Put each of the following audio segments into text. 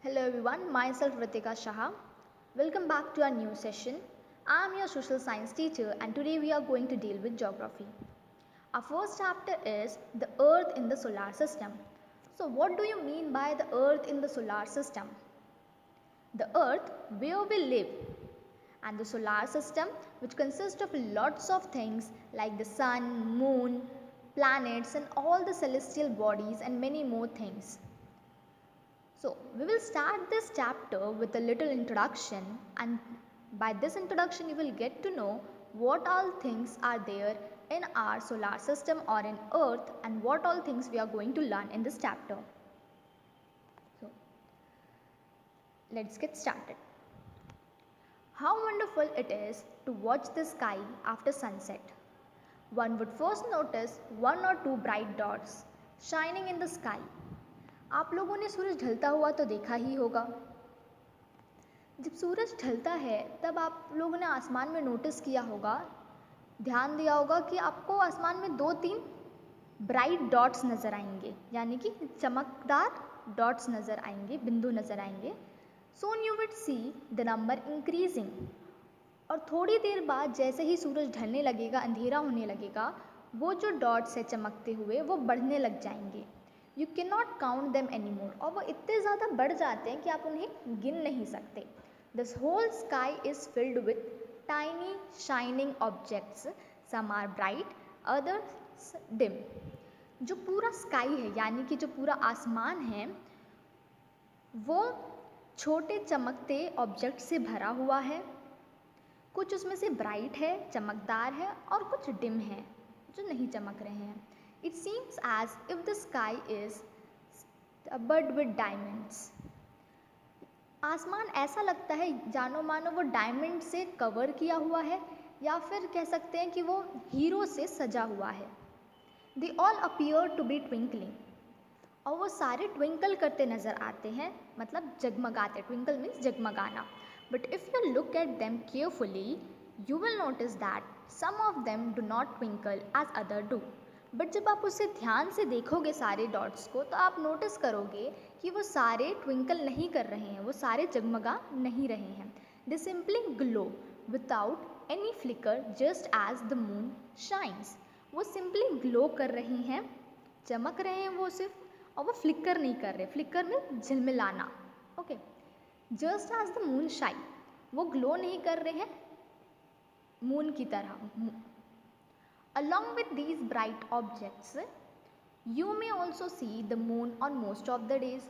Hello everyone, myself Ritika Shah. Welcome back to our new session. I am your social science teacher and today we are going to deal with geography. Our first chapter is the earth in the solar system. So what do you mean by the earth in the solar system? The earth where we live and the solar system which consists of lots of things like the sun, moon, planets and all the celestial bodies and many more things. So, we will start this chapter with a little introduction, and by this introduction you will get to know what all things are there in our solar system or in earth and what all things we are going to learn in this chapter. So, let's get started. How wonderful it is to watch the sky after sunset. One would first notice one or two bright dots shining in the sky. आप लोगों ने सूरज ढलता हुआ तो देखा ही होगा। जब सूरज ढलता है तब आप लोगों ने आसमान में नोटिस किया होगा, ध्यान दिया होगा कि आपको आसमान में 2-3 ब्राइट डॉट्स नज़र आएंगे, यानी कि चमकदार डॉट्स नज़र आएंगे, बिंदु नज़र आएंगे। Soon you would see the number increasing. और थोड़ी देर बाद जैसे ही सूरज ढलने लगेगा, अंधेरा होने लगेगा, वो जो डॉट्स है चमकते हुए वो बढ़ने लग जाएंगे। You can not count them any more. और वो इतने ज़्यादा बढ़ जाते हैं कि आप उन्हें गिन नहीं सकते। This whole sky is filled with tiny shining objects, some are bright others dim. जो पूरा स्काई है यानी कि जो पूरा आसमान है वो छोटे चमकते ऑब्जेक्ट से भरा हुआ है। कुछ उसमें से ब्राइट है, चमकदार है, और कुछ डिम है जो नहीं चमक रहे हैं। It seems as if the sky is covered with diamonds. आसमान ऐसा लगता है जानो मानो वो डायमंड से कवर किया हुआ है, या फिर कह सकते हैं कि वो हीरो से सजा हुआ है। They all appear to be twinkling. और वो सारे ट्विंकल करते नज़र आते हैं, मतलब जगमगाते। ट्विंकल मीन्स जगमगाना। But if you look at them carefully, you will notice that some of them do not twinkle as others do. But जब आप उसे ध्यान से देखोगे सारे डॉट्स को तो आप नोटिस करोगे कि वो सारे ट्विंकल नहीं कर रहे हैं, वो सारे जगमगा नहीं रहे हैं। They simply glow without any flicker just as the moon shines. वो सिंपली ग्लो कर रही हैं, चमक रहे हैं वो सिर्फ, और वो फ्लिकर नहीं कर रहे। फ्लिकर में झिलमिलाना, okay. Just as the moon shine, वो ग्लो नहीं कर रहे हैं मून की तरह। Along with these bright objects, you may also see the moon on most of the days.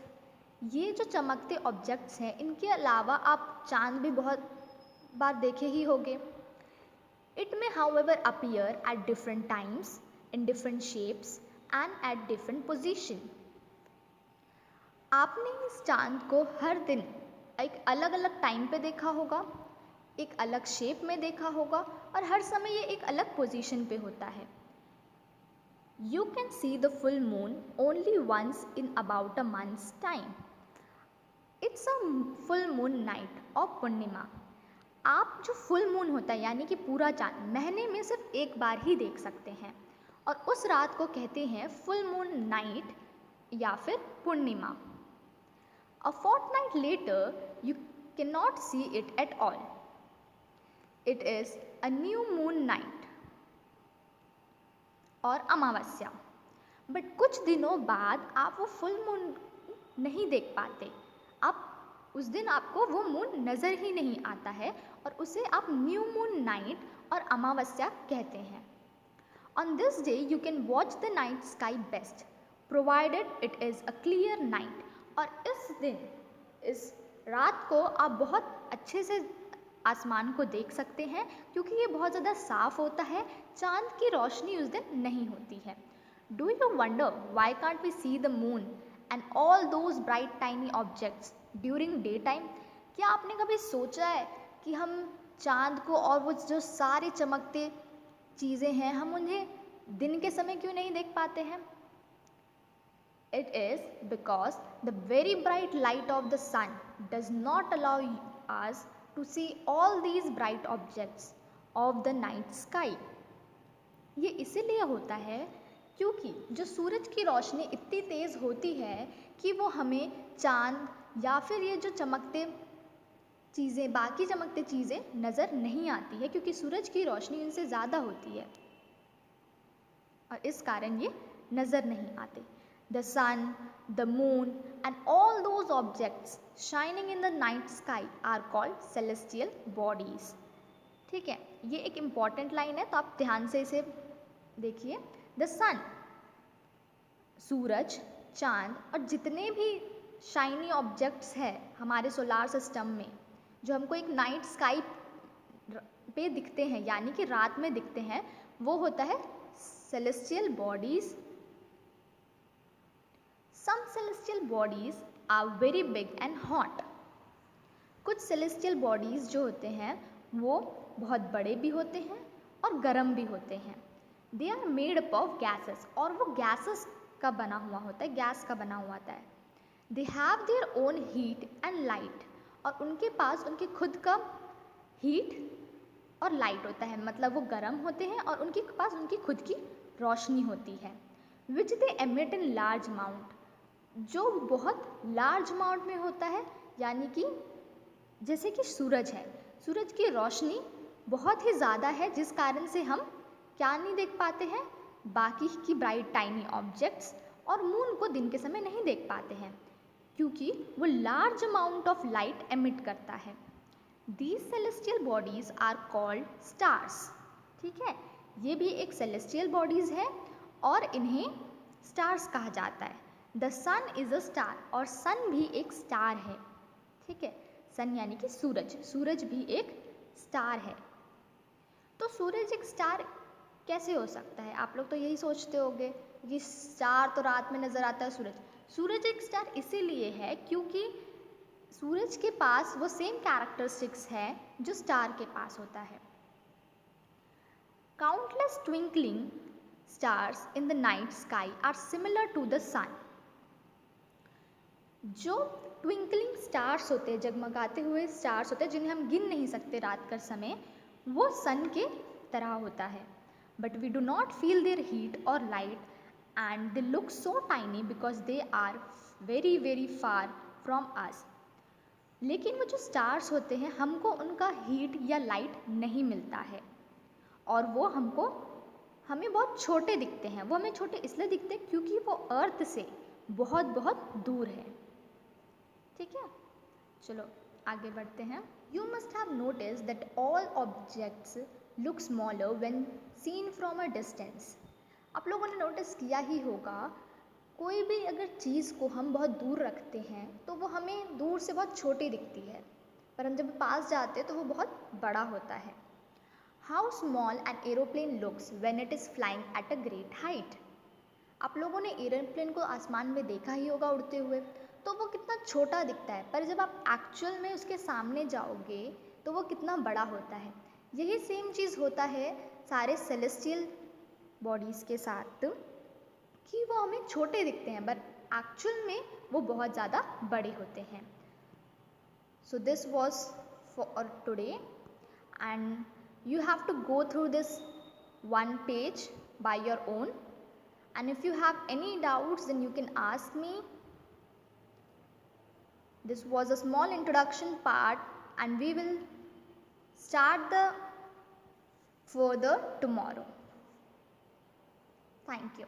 ये जो चमकते ऑब्जेक्ट्स हैं इनके अलावा आप चांद भी बहुत बार देखे ही होंगे। It may however appear at different times, in different shapes and at different position. आपने इस चांद को हर दिन एक अलग अलग टाइम पे देखा होगा, एक अलग शेप में देखा होगा, और हर समय ये एक अलग पोजीशन पे होता है। You can see the full moon only once in about a month's time. It's a full moon night और पूर्णिमा। आप जो फुल मून होता है यानी कि पूरा चांद महीने में सिर्फ एक बार ही देख सकते हैं, और उस रात को कहते हैं फुल मून नाइट या फिर पूर्णिमा। A fortnight later you can not see it at all. It is a new moon night और अमावस्या। बट कुछ दिनों बाद आप वो फुल मून नहीं देख पाते। आप उस दिन आपको वो मून नज़र ही नहीं आता है, और उसे आप न्यू मून नाइट और अमावस्या कहते हैं। On this day you can watch the night sky best provided it is a clear night. और इस दिन, इस रात को आप बहुत अच्छे से आसमान को देख सकते हैं क्योंकि ये बहुत ज़्यादा साफ होता है, चांद की रोशनी उस दिन नहीं होती है। Do you wonder why can't we see the moon and all those bright tiny objects during day time? क्या आपने कभी सोचा है कि हम चांद को और वो जो सारे चमकते चीज़ें हैं हम उन्हें दिन के समय क्यों नहीं देख पाते हैं? It is because the very bright light of the sun does not allow us to see all these bright objects of the night sky. ये इसीलिए होता है क्योंकि जो सूरज की रोशनी इतनी तेज़ होती है कि वो हमें चांद या फिर ये जो चमकते चीज़ें, बाकी चमकते चीज़ें नज़र नहीं आती है क्योंकि सूरज की रोशनी उनसे ज़्यादा होती है और इस कारण ये नज़र नहीं आते। The sun, the moon and all those objects shining in the night sky are called celestial bodies. ठीक है, ये एक इम्पॉर्टेंट लाइन है तो आप ध्यान से इसे देखिए। द सन, सूरज, चांद और जितने भी शाइनी ऑब्जेक्ट्स हैं हमारे सोलार सिस्टम में जो हमको एक नाइट स्काई पे दिखते हैं यानी कि रात में दिखते हैं, वो होता है celestial bodies. Some celestial bodies are very big and hot. कुछ celestial bodies जो होते हैं वो बहुत बड़े भी होते हैं और गर्म भी होते हैं। They are made up of gases और वो gases का बना हुआ होता है, गैस का बना हुआ होता है। They have their own heat and light और उनके पास उनके खुद का हीट और लाइट होता है, मतलब वो गर्म होते हैं और उनके पास उनकी खुद की रोशनी होती है। Which they emit in large amount, जो बहुत लार्ज अमाउंट में होता है, यानी कि जैसे कि सूरज है, सूरज की रोशनी बहुत ही ज़्यादा है जिस कारण से हम क्या नहीं देख पाते हैं, बाकी की ब्राइट टाइनी ऑब्जेक्ट्स और मून को दिन के समय नहीं देख पाते हैं क्योंकि वो large amount of light emit करता है। These celestial bodies are called stars. ठीक है, ये भी एक celestial bodies है और इन्हें stars कहा जाता है। The sun is a star और sun भी एक star है। ठीक है, sun यानी कि सूरज, सूरज भी एक star है। तो सूरज एक स्टार कैसे हो सकता है? आप लोग तो यही सोचते होंगे कि स्टार तो रात में नज़र आता है, सूरज एक स्टार इसीलिए है क्योंकि सूरज के पास वो सेम कैरेक्टरिस्टिक्स है जो स्टार के पास होता है। Countless twinkling stars in the night sky are similar to the sun. जो ट्विंकलिंग स्टार्स होते हैं, जगमगाते हुए स्टार्स होते हैं जिन्हें हम गिन नहीं सकते रात का समय, वो सन के तरह होता है। But we do not feel their heat और light and they look so tiny because they are very very far from us. लेकिन वो जो स्टार्स होते हैं हमको उनका हीट या लाइट नहीं मिलता है और वो हमें बहुत छोटे दिखते हैं। वो हमें छोटे इसलिए दिखते हैं क्योंकि वो अर्थ से बहुत बहुत दूर है। ठीक है, चलो आगे बढ़ते हैं। You must have notice that all objects look smaller when seen from a distance. आप लोगों ने नोटिस किया ही होगा, कोई भी अगर चीज़ को हम बहुत दूर रखते हैं तो वो हमें दूर से बहुत छोटी दिखती है, पर हम जब पास जाते हैं तो वो बहुत बड़ा होता है। How small an aeroplane looks when it is flying at a great height. आप लोगों ने एरोप्लेन को आसमान में देखा ही होगा उड़ते हुए, तो वो कितना छोटा दिखता है, पर जब आप एक्चुअल में उसके सामने जाओगे तो वो कितना बड़ा होता है। यही सेम चीज़ होता है सारे सेलेस्टियल बॉडीज़ के साथ कि वो हमें छोटे दिखते हैं बट एक्चुअल में वो बहुत ज़्यादा बड़े होते हैं। So this was for today and you have to go through this one page by your own, and if you have any doubts then you can ask me. This was a small introduction part and we will start the further tomorrow. Thank you.